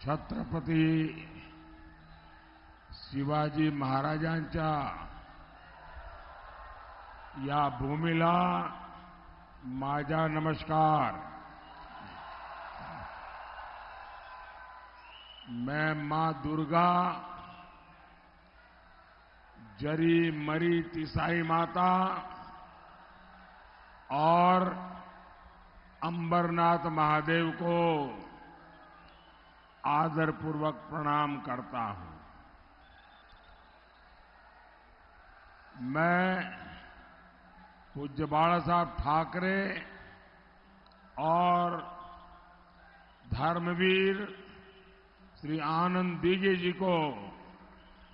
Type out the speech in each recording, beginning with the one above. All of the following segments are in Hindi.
छत्रपती शिवाजी महाराजांच्या या भूमीला माझा नमस्कार। मैं मां दुर्गा, जरी मरी तिसाई माता और अंबरनाथ महादेव को आदरपूर्वक प्रणाम करता हूं। मैं पूज्य बाला साहब ठाकरे और धर्मवीर श्री आनंद दीघे जी को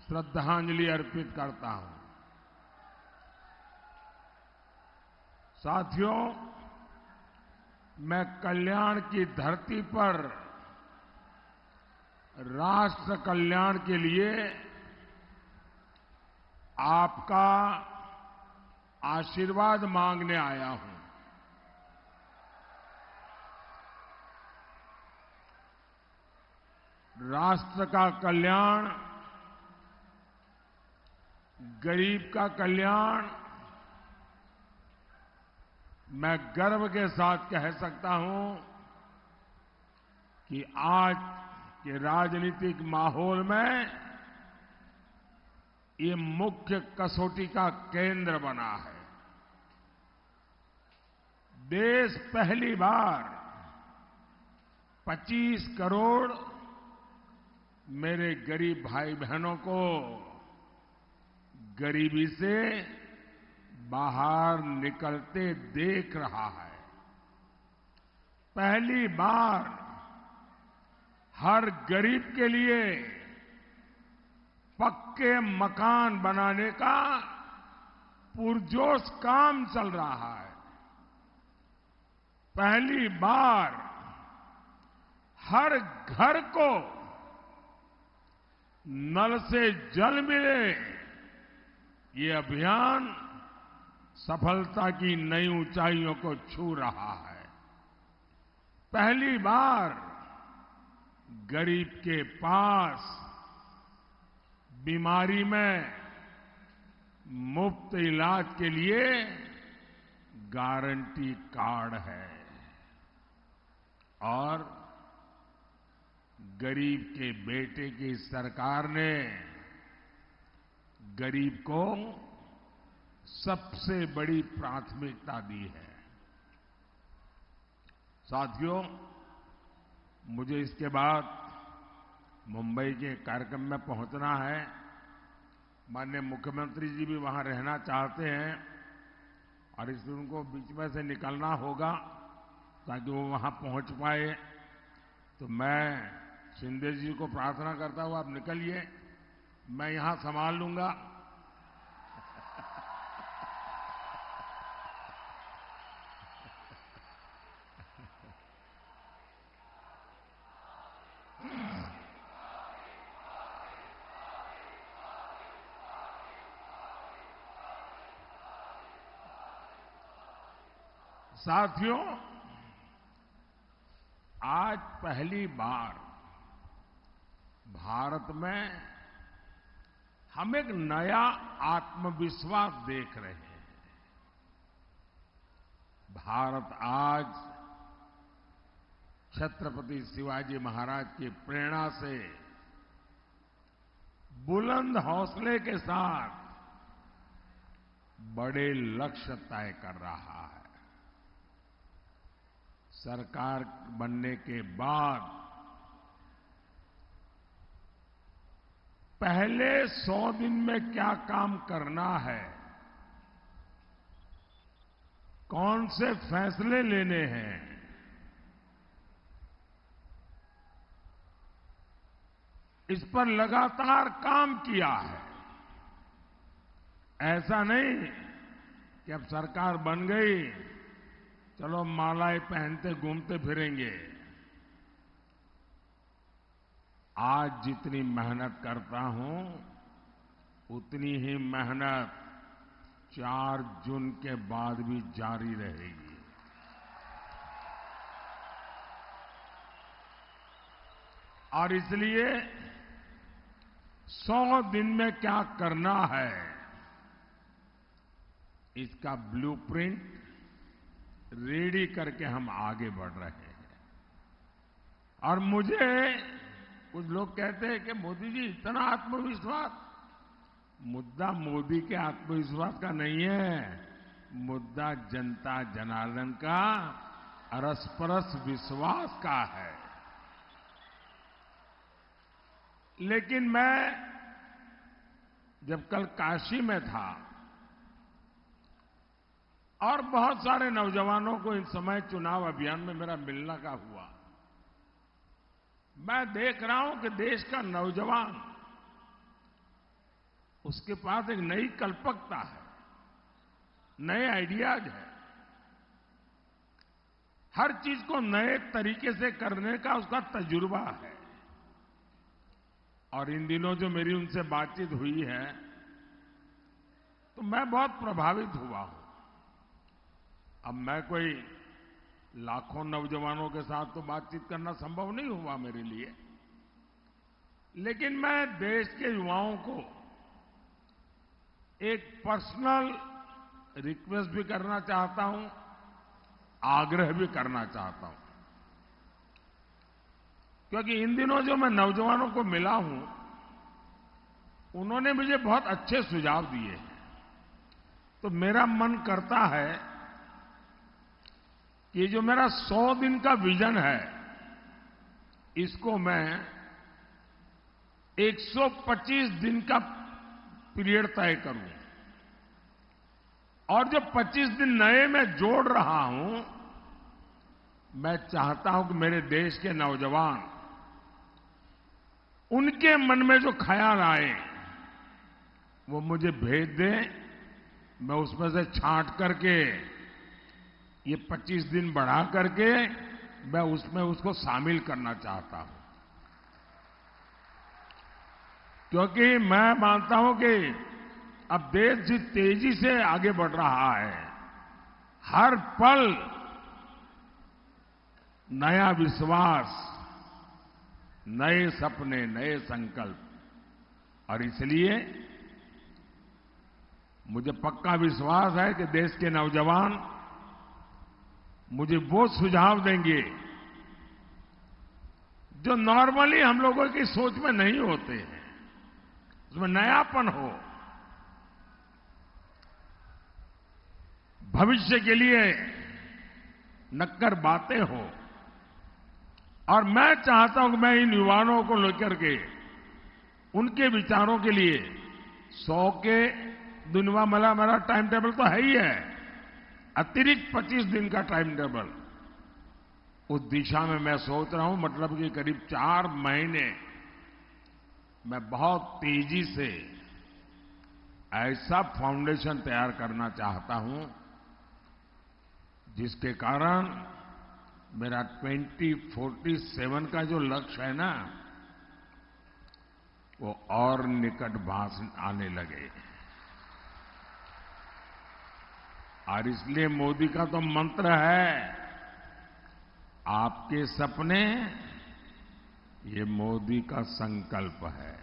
श्रद्धांजलि अर्पित करता हूं। साथियों, मैं कल्याण की धरती पर राष्ट्र कल्याण के लिए आपका आशीर्वाद मांगने आया हूं। राष्ट्र का कल्याण, गरीब का कल्याण, मैं गर्व के साथ कह सकता हूं कि आज के राजनीतिक माहौल में ये मुख्य कसौटी का केंद्र बना है। देश पहली बार 25 करोड़ मेरे गरीब भाई बहनों को गरीबी से बाहर निकलते देख रहा है। पहली बार हर गरीब के लिए पक्के मकान बनाने का पुरजोश काम चल रहा है। पहली बार हर घर को नल से जल मिले, ये अभियान सफलता की नई ऊंचाइयों को छू रहा है। पहली बार गरीब के पास बीमारी में मुफ्त इलाज के लिए गारंटी कार्ड है और गरीब के बेटे की सरकार ने गरीब को सबसे बड़ी प्राथमिकता दी है। साथियों, मुझे इसके बाद मुंबई के कार्यक्रम में पहुंचना है। माननीय मुख्यमंत्री जी भी वहां रहना चाहते हैं और इसलिए उनको बीच में से निकलना होगा ताकि वो वहां पहुंच पाए। तो मैं शिंदे जी को प्रार्थना करता हूं, आप निकलिए, मैं यहां संभाल लूंगा। साथियों, आज पहली बार भारत में हम एक नया आत्मविश्वास देख रहे हैं। भारत आज छत्रपति शिवाजी महाराज की प्रेरणा से बुलंद हौसले के साथ बड़े लक्ष्य तय कर रहा है। सरकार बनने के बाद पहले 100 दिन में क्या काम करना है, कौन से फैसले लेने हैं, इस पर लगातार काम किया है। ऐसा नहीं कि अब सरकार बन गई, चलो मालाएं पहनते घूमते फिरेंगे। आज जितनी मेहनत करता हूं, उतनी ही मेहनत 4 जून के बाद भी जारी रहेगी। और इसलिए 100 दिन में क्या करना है, इसका ब्लूप्रिंट रेडी करके हम आगे बढ़ रहे हैं। और मुझे कुछ लोग कहते हैं कि मोदी जी इतना आत्मविश्वास। मुद्दा मोदी के आत्मविश्वास का नहीं है, मुद्दा जनता जनार्दन का अरसपरस विश्वास का है। लेकिन मैं जब कल काशी में था और बहुत सारे नौजवानों को इस समय चुनाव अभियान में मेरा मिलना का हुआ, मैं देख रहा हूं कि देश का नौजवान, उसके पास एक नई कल्पकता है, नए आइडियाज है, हर चीज को नए तरीके से करने का उसका तजुर्बा है। और इन दिनों जो मेरी उनसे बातचीत हुई है तो मैं बहुत प्रभावित हुआ हूं। अब मैं कोई लाखों नौजवानों के साथ तो बातचीत करना संभव नहीं हुआ मेरे लिए, लेकिन मैं देश के युवाओं को एक पर्सनल रिक्वेस्ट भी करना चाहता हूं, आग्रह भी करना चाहता हूं। क्योंकि इन दिनों जो मैं नौजवानों को मिला हूं, उन्होंने मुझे बहुत अच्छे सुझाव दिए हैं। तो मेरा मन करता है कि जो मेरा 100 दिन का विजन है, इसको मैं 125 दिन का पीरियड तय करूं। और जो 25 दिन नए मैं जोड़ रहा हूं, मैं चाहता हूं कि मेरे देश के नौजवान, उनके मन में जो ख्याल आए वो मुझे भेज दें। मैं उसमें से छांट करके ये 25 दिन बढ़ा करके मैं उसमें उसको शामिल करना चाहता हूं। क्योंकि मैं मानता हूं कि अब देश जिस तेजी से आगे बढ़ रहा है, हर पल नया विश्वास, नए सपने, नए संकल्प। और इसलिए मुझे पक्का विश्वास है कि देश के नौजवान मुझे वो सुझाव देंगे जो नॉर्मली हम लोगों की सोच में नहीं होते हैं, उसमें नयापन हो, भविष्य के लिए नक्कर बातें हो। और मैं चाहता हूं कि मैं इन युवाओं को लेकर के उनके विचारों के लिए 100 के दुनिया मला मेरा टाइम टेबल तो है ही है, अतिरिक्त 25 दिन का टाइम टेबल, उस दिशा में मैं सोच रहा हूं। मतलब कि करीब 4 महीने मैं बहुत तेजी से ऐसा फाउंडेशन तैयार करना चाहता हूं जिसके कारण मेरा 2047 का जो लक्ष्य है ना, वो और निकट भास आने लगे। और इसलिए मोदी का तो मंत्र है, आपके सपने, ये मोदी का संकल्प है।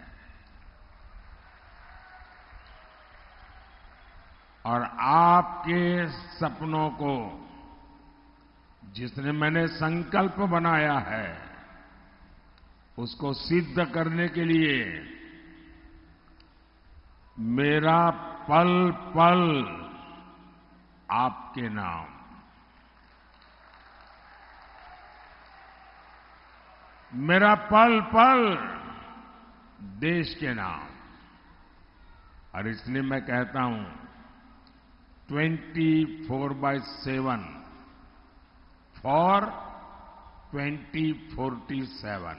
और आपके सपनों को जिसने मैंने संकल्प बनाया है, उसको सिद्ध करने के लिए मेरा पल पल आपके नाम, मेरा पल पल देश के नाम। और इसलिए मैं कहता हूं 24/7 फॉर 2047।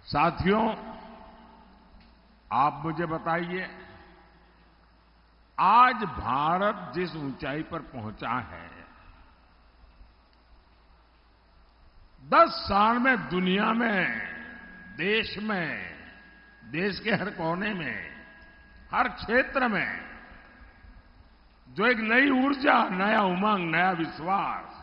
साथियों, आप मुझे बताइए, आज भारत जिस ऊंचाई पर पहुंचा है, 10 साल में दुनिया में, देश में, देश के हर कोने में, हर क्षेत्र में जो एक नई ऊर्जा, नया उमंग, नया विश्वास,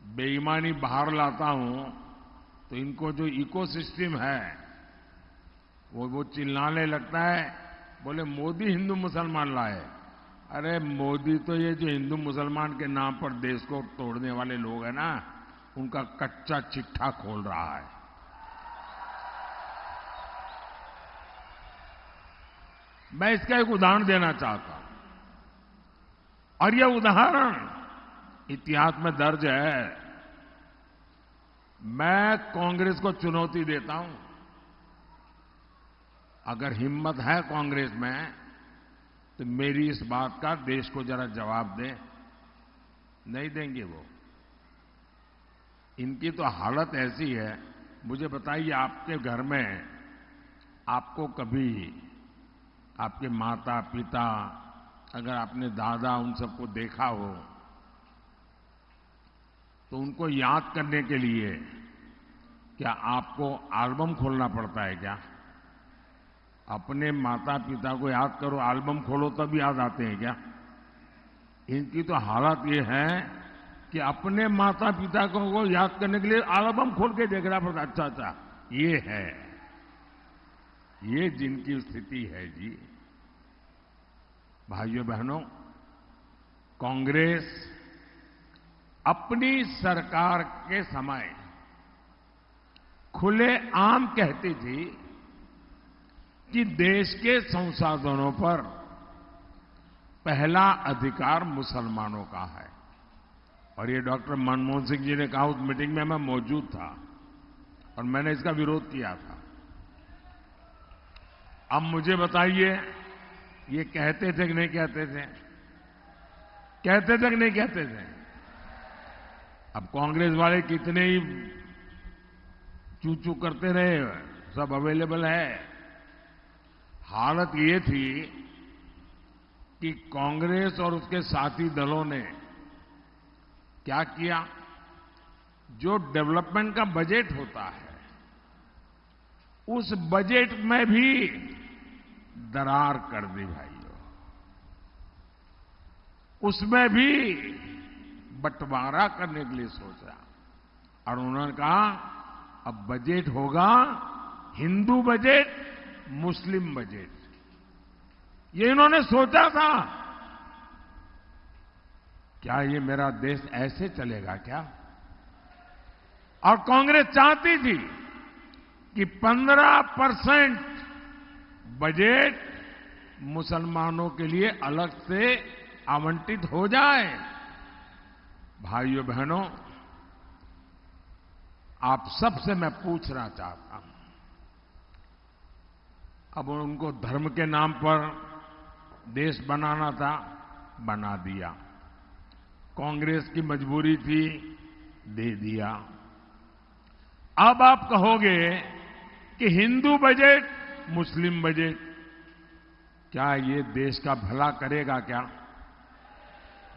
बेईमानी बाहर लाता हूं तो इनको जो इकोसिस्टम है वो चिल्लाने लगता है, बोले मोदी हिंदू मुसलमान लाए। अरे मोदी तो ये जो हिंदू मुसलमान के नाम पर देश को तोड़ने वाले लोग हैं ना, उनका कच्चा चिट्ठा खोल रहा है। मैं इसका एक उदाहरण देना चाहता हूं, और यह उदाहरण इतिहास में दर्ज है। मैं कांग्रेस को चुनौती देता हूं, अगर हिम्मत है कांग्रेस में तो मेरी इस बात का देश को जरा जवाब दें। नहीं देंगे वो। इनकी तो हालत ऐसी है। मुझे बताइए, आपके घर में आपको कभी आपके माता पिता, अगर आपने दादा उन सबको देखा हो तो उनको याद करने के लिए क्या आपको एल्बम खोलना पड़ता है क्या? अपने माता पिता को याद करो, एल्बम खोलो तब याद आते हैं क्या? इनकी तो हालत ये है कि अपने माता पिता को याद करने के लिए एल्बम खोल के देखना पड़ता। अच्छा अच्छा, ये है, ये जिनकी स्थिति है जी। भाइयों बहनों, कांग्रेस अपनी सरकार के समय खुले आम कहती थी कि देश के संसाधनों पर पहला अधिकार मुसलमानों का है। और ये डॉक्टर मनमोहन सिंह जी ने कहा, उस मीटिंग में मैं मौजूद था और मैंने इसका विरोध किया था। अब मुझे बताइए, ये कहते थे कि नहीं कहते थे? कहते थे कि नहीं कहते थे? अब कांग्रेस वाले कितने ही चू चू करते रहे, सब अवेलेबल है। हालत ये थी कि कांग्रेस और उसके साथी दलों ने क्या किया, जो डेवलपमेंट का बजट होता है उस बजट में भी दरार कर दी भाइयों। उसमें भी बंटवारा करने के लिए सोचा और उन्होंने कहा अब बजट होगा हिंदू बजट, मुस्लिम बजट। ये इन्होंने सोचा था। क्या ये मेरा देश ऐसे चलेगा क्या? और कांग्रेस चाहती थी कि 15% बजट मुसलमानों के लिए अलग से आवंटित हो जाए। भाइयों बहनों, आप सबसे मैं पूछना चाहता हूं, अब उनको धर्म के नाम पर देश बनाना था, बना दिया। कांग्रेस की मजबूरी थी, दे दिया। अब आप कहोगे कि हिंदू बजट, मुस्लिम बजट, क्या ये देश का भला करेगा क्या?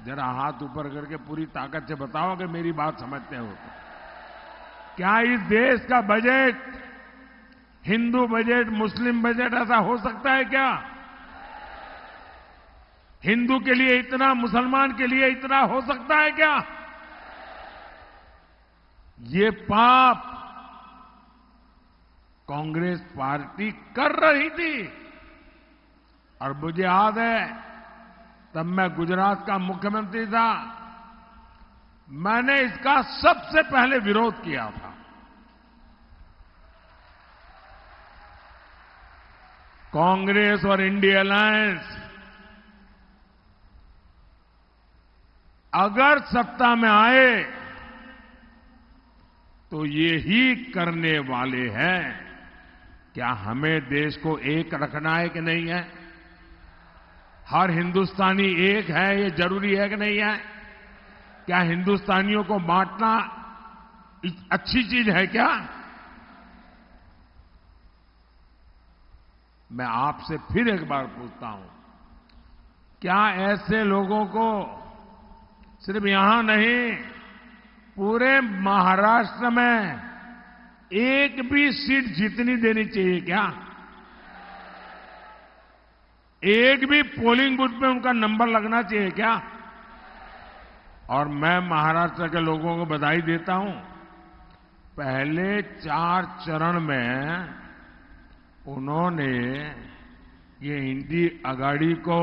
जरा हाथ ऊपर करके पूरी ताकत से बताओ कि मेरी बात समझते हो। क्या इस देश का बजट हिंदू बजट, मुस्लिम बजट ऐसा हो सकता है क्या? हिंदू के लिए इतना, मुसलमान के लिए इतना हो सकता है क्या? ये पाप कांग्रेस पार्टी कर रही थी। और मुझे याद है, तब मैं गुजरात का मुख्यमंत्री था, मैंने इसका सबसे पहले विरोध किया था। कांग्रेस और इंडिया अलायंस अगर सत्ता में आए तो ये ही करने वाले हैं। क्या हमें देश को एक रखना है कि नहीं है? हर हिंदुस्तानी एक है, ये जरूरी है कि नहीं है? क्या हिंदुस्तानियों को बांटना अच्छी चीज है क्या? मैं आपसे फिर एक बार पूछता हूं, क्या ऐसे लोगों को सिर्फ यहां नहीं, पूरे महाराष्ट्र में एक भी सीट जीतनी देनी चाहिए क्या? एक भी पोलिंग बूथ पे उनका नंबर लगना चाहिए क्या? और मैं महाराष्ट्र के लोगों को बधाई देता हूं। पहले 4 चरण में उन्होंने ये इंडी अगाड़ी को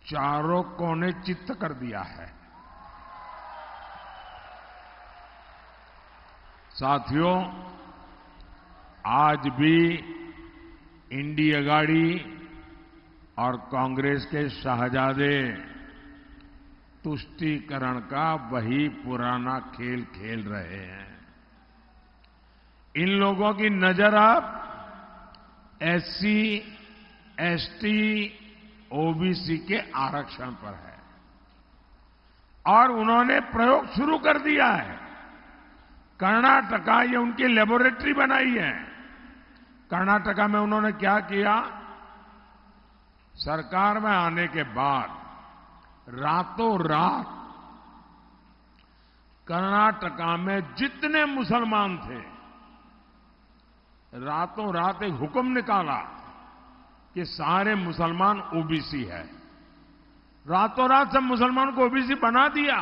चारों कोने चित्त कर दिया है। साथियों, आज भी इंडी अगाड़ी और कांग्रेस के शाहजादे तुष्टीकरण का वही पुराना खेल खेल रहे हैं। इन लोगों की नजर अब एससी, एसटी, ओबीसी के आरक्षण पर है और उन्होंने प्रयोग शुरू कर दिया है। कर्नाटका ये उनकी लेबोरेटरी बनाई है। कर्नाटका में उन्होंने क्या किया? सरकार में आने के बाद रातों रात कर्नाटका में जितने मुसलमान थे, रातों रात एक हुक्म निकाला कि सारे मुसलमान ओबीसी है। रातों रात सब मुसलमान को ओबीसी बना दिया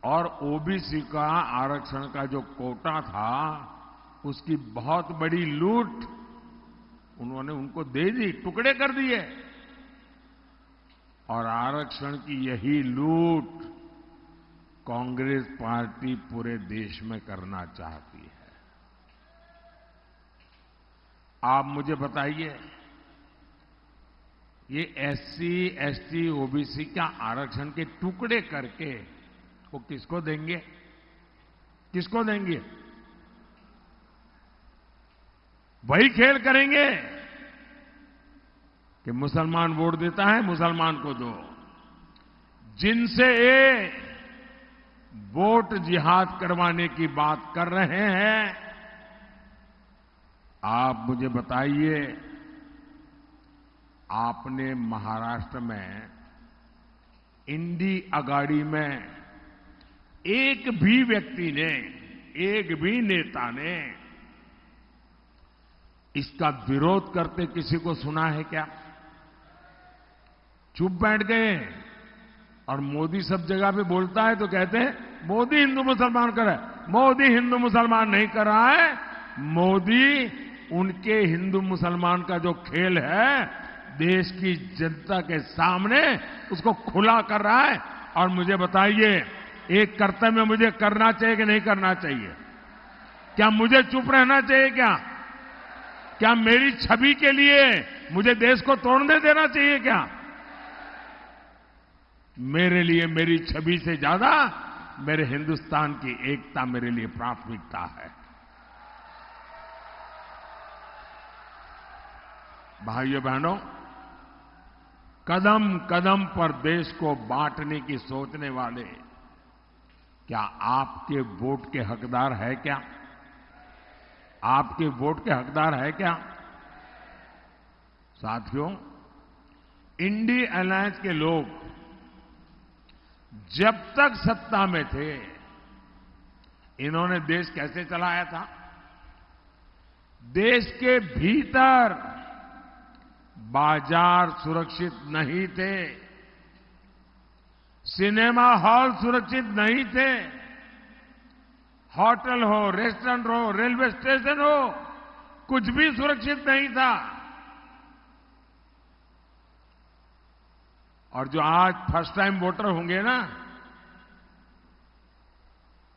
और ओबीसी का आरक्षण का जो कोटा था उसकी बहुत बड़ी लूट उन्होंने उनको दे दी, टुकड़े कर दिए। और आरक्षण की यही लूट कांग्रेस पार्टी पूरे देश में करना चाहती है। आप मुझे बताइए, ये एससी, एसटी, ओबीसी का आरक्षण के टुकड़े करके वो किसको देंगे? किसको देंगे? वही खेल करेंगे कि मुसलमान वोट देता है, मुसलमान को दो। जिनसे ये वोट जिहाद करवाने की बात कर रहे हैं, आप मुझे बताइए, आपने महाराष्ट्र में इंडी अगाड़ी में एक भी व्यक्ति ने, एक भी नेता ने इसका विरोध करते किसी को सुना है क्या? चुप बैठ गए। और मोदी सब जगह पे बोलता है तो कहते हैं मोदी हिंदू मुसलमान कर रहा है। मोदी हिंदू मुसलमान नहीं कर रहा है। मोदी उनके हिंदू मुसलमान का जो खेल है देश की जनता के सामने उसको खुला कर रहा है। और मुझे बताइए, एक कर्तव्य मुझे करना चाहिए कि नहीं करना चाहिए? क्या मुझे चुप रहना चाहिए? क्या मेरी छवि के लिए मुझे देश को तोड़ने देना चाहिए क्या? मेरे लिए मेरी छवि से ज्यादा मेरे हिंदुस्तान की एकता मेरे लिए प्राथमिकता है। भाइयों बहनों, कदम कदम पर देश को बांटने की सोचने वाले क्या आपके वोट के हकदार है क्या? आपके वोट के हकदार है क्या? साथियों, इंडी अलायंस के लोग जब तक सत्ता में थे, इन्होंने देश कैसे चलाया था? देश के भीतर बाजार सुरक्षित नहीं थे, सिनेमा हॉल सुरक्षित नहीं थे, होटल हो, रेस्टोरेंट हो, रेलवे स्टेशन हो, कुछ भी सुरक्षित नहीं था। और जो आज फर्स्ट टाइम वोटर होंगे ना,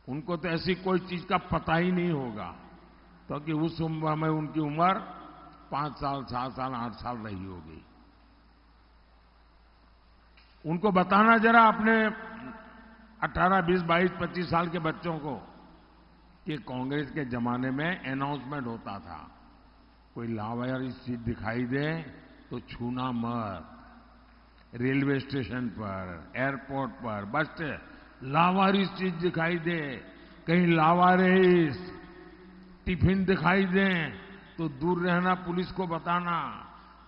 उनको तो ऐसी कोई चीज का पता ही नहीं होगा, क्योंकि उस उम्र में उनकी उम्र 5 साल, 7 साल, 8 साल रही होगी। उनको बताना जरा अपने 18, 20, 22, 25 साल के बच्चों को कि कांग्रेस के जमाने में अनाउंसमेंट होता था, कोई लावारिस चीज दिखाई दे तो छूना मत। रेलवे स्टेशन पर, एयरपोर्ट पर, बस लावारिस चीज दिखाई दे, कहीं लावारिस टिफिन दिखाई दे तो दूर रहना, पुलिस को बताना।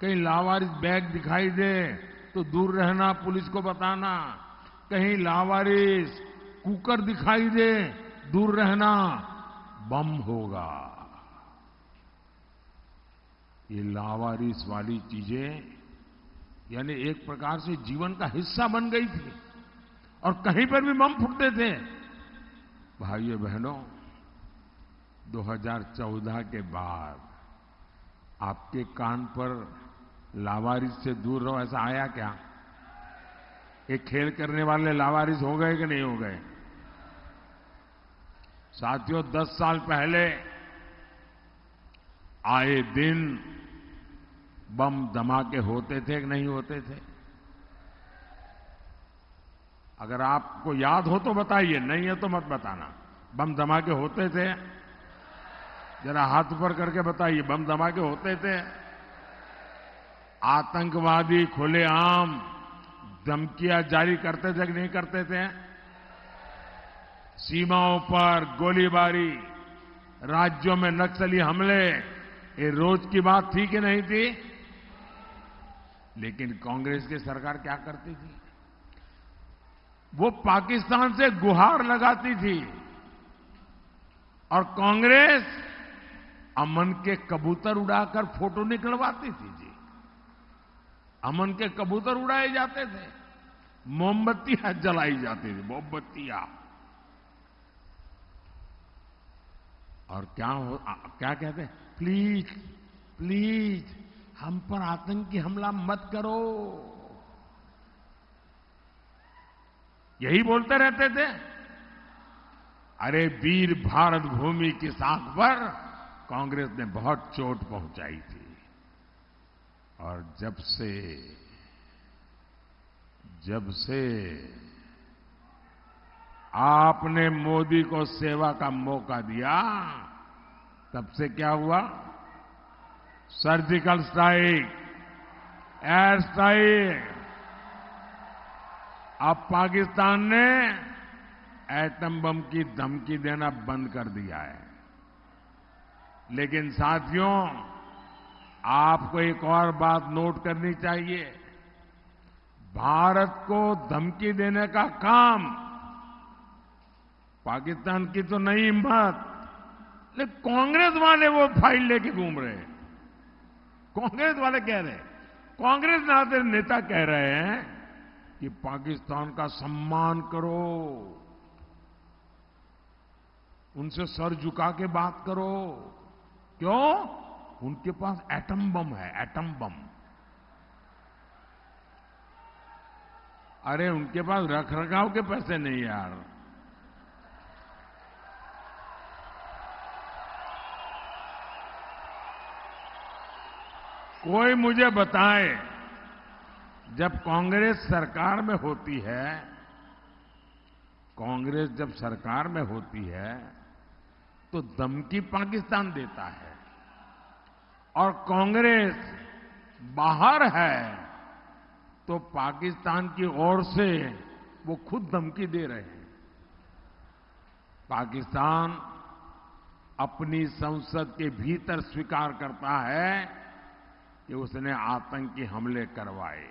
कहीं लावारिस बैग दिखाई दे तो दूर रहना, पुलिस को बताना। कहीं लावारिस कुकर दिखाई दे, दूर रहना, बम होगा। ये लावारिस वाली चीजें यानी एक प्रकार से जीवन का हिस्सा बन गई थी और कहीं पर भी बम फूटते थे। भाइयों बहनों, 2014 के बाद आपके कान पर लावारिस से दूर रहो ऐसा आया क्या? ये खेल करने वाले लावारिस हो गए कि नहीं हो गए? साथियों, 10 साल पहले आए दिन बम धमाके होते थे कि नहीं होते थे? अगर आपको याद हो तो बताइए, नहीं है तो मत बताना। बम धमाके होते थे? जरा हाथ ऊपर करके बताइए, बम धमाके होते थे? आतंकवादी खुलेआम धमकियां जारी करते थे कि नहीं करते थे? सीमाओं पर गोलीबारी, राज्यों में नक्सली हमले, ये रोज की बात थी कि नहीं थी? लेकिन कांग्रेस की सरकार क्या करती थी? वो पाकिस्तान से गुहार लगाती थी और कांग्रेस अमन के कबूतर उड़ाकर फोटो निकलवाती थी जी। अमन के कबूतर उड़ाए जाते थे, मोमबत्तियां जलाई जाती थी, मोमबत्तियां। और क्या कहते हैं? प्लीज प्लीज हम पर आतंकी हमला मत करो, यही बोलते रहते थे। अरे वीर भारत भूमि की साख पर कांग्रेस ने बहुत चोट पहुंचाई थी। और जब से आपने मोदी को सेवा का मौका दिया, तब से क्या हुआ? Surgical strike, air strike. अब पाकिस्तान ने एटम बम की धमकी देना बंद कर दिया है। लेकिन साथियों, आपको एक और बात नोट करनी चाहिए। भारत को धमकी देने का काम पाकिस्तान की तो नहीं हिम्मत, लेकिन कांग्रेस वाले वो फाइल लेके घूम रहे हैं। कांग्रेस वाले कह रहे हैं, कांग्रेस नेता कह रहे हैं कि पाकिस्तान का सम्मान करो, उनसे सर झुका के बात करो। क्यों? उनके पास एटम बम है, एटम बम। अरे उनके पास रखरखाव के पैसे नहीं यार। कोई मुझे बताए, जब कांग्रेस सरकार में होती है, कांग्रेस जब सरकार में होती है तो धमकी पाकिस्तान देता है, और कांग्रेस बाहर है तो पाकिस्तान की ओर से वो खुद धमकी दे रहे हैं। पाकिस्तान अपनी संसद के भीतर स्वीकार करता है कि उसने आतंकी हमले करवाए,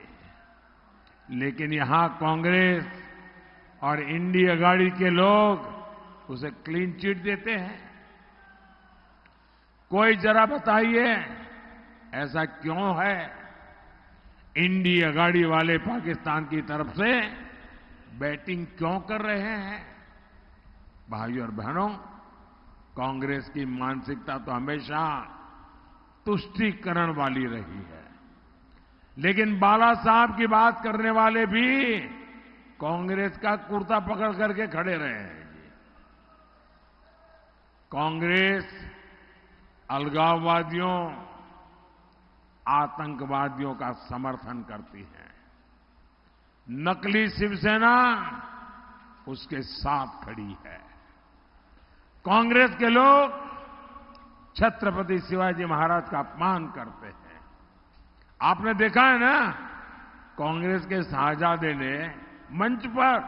लेकिन यहां कांग्रेस और इंडिया अघाड़ी के लोग उसे क्लीन चिट देते हैं। कोई जरा बताइए ऐसा क्यों है? इंडिया अघाड़ी वाले पाकिस्तान की तरफ से बैटिंग क्यों कर रहे हैं? भाइयों और बहनों, कांग्रेस की मानसिकता तो हमेशा तुष्टीकरण वाली रही है, लेकिन बाला साहब की बात करने वाले भी कांग्रेस का कुर्ता पकड़ करके खड़े रहे हैं। कांग्रेस अलगाववादियों, आतंकवादियों का समर्थन करती है। नकली शिवसेना उसके साथ खड़ी है। कांग्रेस के लोग छत्रपति शिवाजी महाराज का अपमान करते हैं। आपने देखा है ना, कांग्रेस के शाहजादे ने मंच पर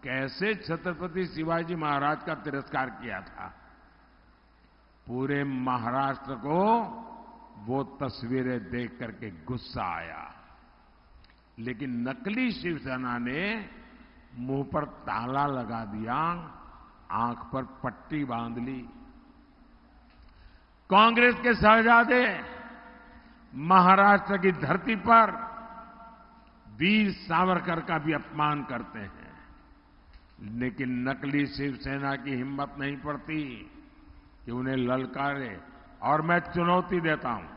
कैसे छत्रपति शिवाजी महाराज का तिरस्कार किया था। पूरे महाराष्ट्र को वो तस्वीरें देख करके गुस्सा आया, लेकिन नकली शिवसेना ने मुंह पर ताला लगा दिया, आंख पर पट्टी बांध ली। कांग्रेस के शहजादे महाराष्ट्र की धरती पर वीर सावरकर का भी अपमान करते हैं, लेकिन नकली शिवसेना की हिम्मत नहीं पड़ती कि उन्हें ललकारे। और मैं चुनौती देता हूं,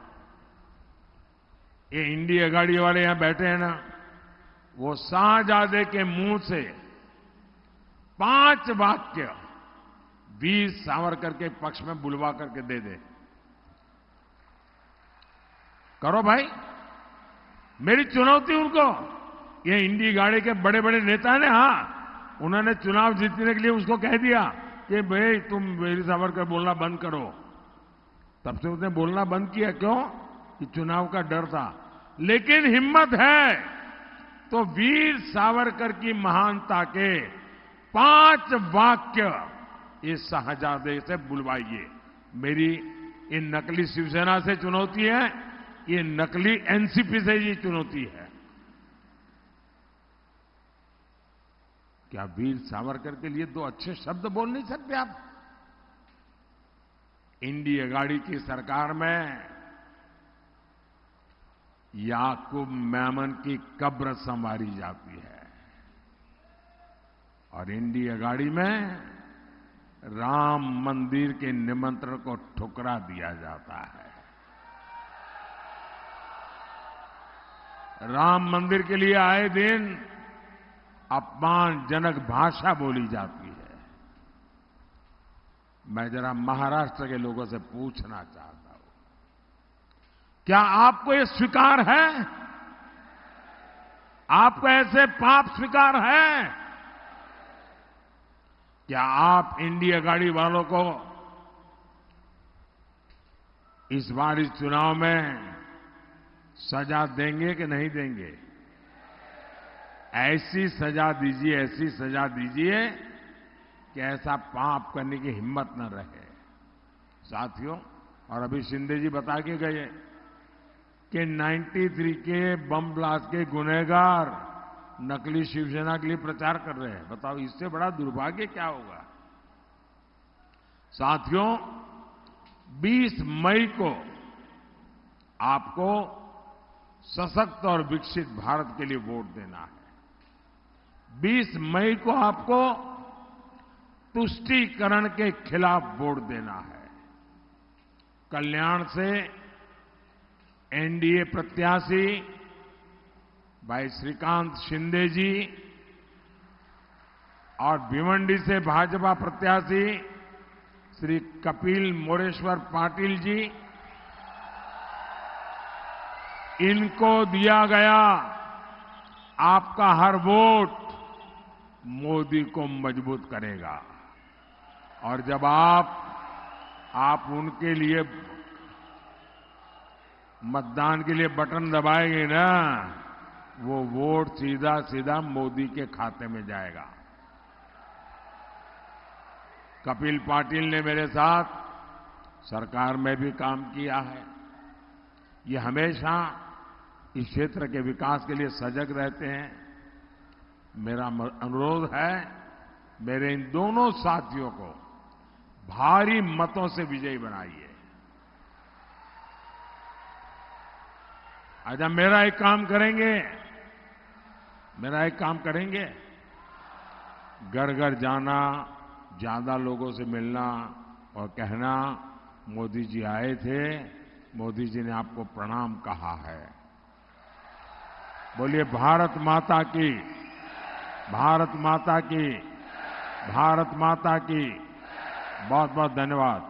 ये इंडिया अघाड़ी वाले यहां बैठे हैं ना, वो शाहजादे के मुंह से 5 वाक्य वीर सावरकर के पक्ष में बुलवा करके दे दे। करो भाई, मेरी चुनौती उनको। ये इंडी गाड़ी के बड़े बड़े नेता ने, हाँ, उन्होंने चुनाव जीतने के लिए उसको कह दिया कि भाई तुम वीर सावरकर बोलना बंद करो। तब से उसने बोलना बंद किया। क्यों? कि चुनाव का डर था। लेकिन हिम्मत है तो वीर सावरकर की महानता के 5 वाक्य इस शाहजादे से बुलवाइए। मेरी इन नकली शिवसेना से चुनौती है, ये नकली एनसीपी से ये चुनौती है। क्या वीर सावरकर के लिए 2 अच्छे शब्द बोल नहीं सकते आप? इंडी अघाड़ी की सरकार में याकूब मेमन की कब्र संवारी जाती है और इंडी अघाड़ी में राम मंदिर के निमंत्रण को ठुकरा दिया जाता है। राम मंदिर के लिए आए दिन अपमानजनक भाषा बोली जाती है। मैं जरा महाराष्ट्र के लोगों से पूछना चाहता हूं, क्या आपको ये स्वीकार है? आपको ऐसे पाप स्वीकार है? क्या आप इंडिया अघाड़ी वालों को इस बार इस चुनाव में सजा देंगे कि नहीं देंगे? ऐसी सजा दीजिए, ऐसी सजा दीजिए कि ऐसा पाप करने की हिम्मत न रहे। साथियों, और अभी शिंदे जी बता के गए कि 93 के बम ब्लास्ट के गुनहगार नकली शिवसेना के लिए प्रचार कर रहे हैं। बताओ, इससे बड़ा दुर्भाग्य क्या होगा? साथियों, 20 मई को आपको सशक्त और विकसित भारत के लिए वोट देना है। 20 मई को आपको तुष्टीकरण के खिलाफ वोट देना है। कल्याण से एनडीए प्रत्याशी भाई श्रीकांत शिंदे जी और भिवंडी से भाजपा प्रत्याशी श्री कपिल मोरेश्वर पाटिल जी, इनको दिया गया आपका हर वोट मोदी को मजबूत करेगा। और जब आप उनके लिए मतदान के लिए बटन दबाएंगे ना, वो वोट सीधा सीधा मोदी के खाते में जाएगा। कपिल पाटिल ने मेरे साथ सरकार में भी काम किया है। ये हमेशा इस क्षेत्र के विकास के लिए सजग रहते हैं। मेरा अनुरोध है, मेरे इन दोनों साथियों को भारी मतों से विजयी बनाइए। आज हम मेरा एक काम करेंगे, घर घर जाना, ज्यादा लोगों से मिलना और कहना, मोदी जी आए थे, मोदी जी ने आपको प्रणाम कहा है। बोलिए भारत माता की, भारत माता की, भारत माता की। बहुत बहुत धन्यवाद।